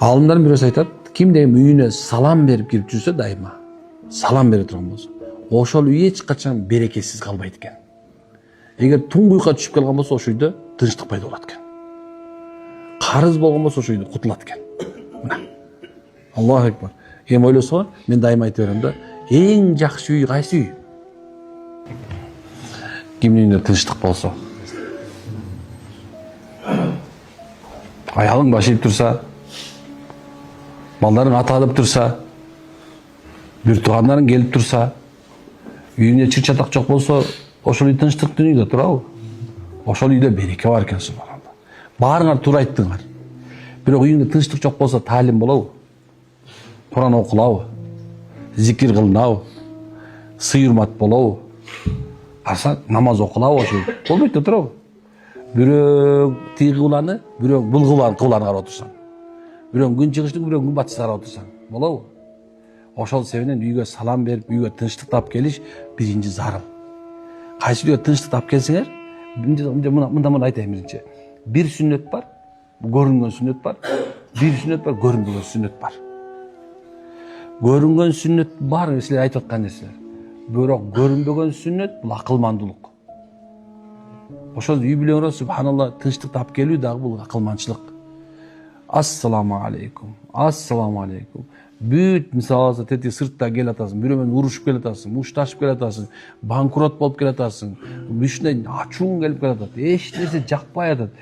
Алымдардын бирөөсү айтат, кимде үйүнө салам берип кирип жүрсө дайыма, салам бере турган болсо, ошол үй эч качан берекесиз калбайт экен. Эгер туңгуйка түшүп калган болсо, ошол үйдө тынчтык пайда болот экен. Карыз болгон болсо, ошол үйдө кутулат экен. Аллаху акбар. Эми ойлосо, мен дайыма айтып берем да, эң жакшы үй кайсы үй? Кимдин үйүндө тынчтык болсо. Аялың баш ийип турса, балдарың аталып турса, бир туугандарың келип турса, үйүңдө чыр чатак жок болсо, ошол үй тынчтыктын үйүндө турабы? Ошол үйдө береке бар экен, субханалла. Баарыңар туура айттыңар. Бирок үйүңдө тынчтык жок болсо, таалим болобу? Куран окулабы? Зикир кылынабы? Сый-урмат болобу? Аса намаз окулабы ошол? Болбойт да турабы? Бирөө тиги кыбланы, бирөө бул кыбланы карап отурсаң. Бирөө күн чыгыштык, бирөө күн батышты карап отурсаң. Болобу? Ошол себептен үйгө салам берип, үйгө тынчтык тап келиш биринчи зарыл. Кайсы үйгө тынчтык тап келсеңер, мындан айтайын биринчи. Бир сүннөт бар, көрүнгөн сүннөт бар. Бир сүннөт бар, көрүнбөгөн сүннөт бар. Көрүнгөн сүннөт бар, силер айтып аткан нерселер. Бирок көрүнбөгөн сүннөт бул акылмандуулук. Ошол үй бүлөңөргө субханалла тынчтык тап келүү дагы бул акылманчылык. Ассаламу алейкум. Ассаламу алейкум. Бүт мисалы тети сыртта келе атасың, бирөө менен урушуп келе атасың, мушташып келе атасың, банкрот болуп келе атасың, ушундай ачууң келип келе атат, эч нерсе жакпай атат.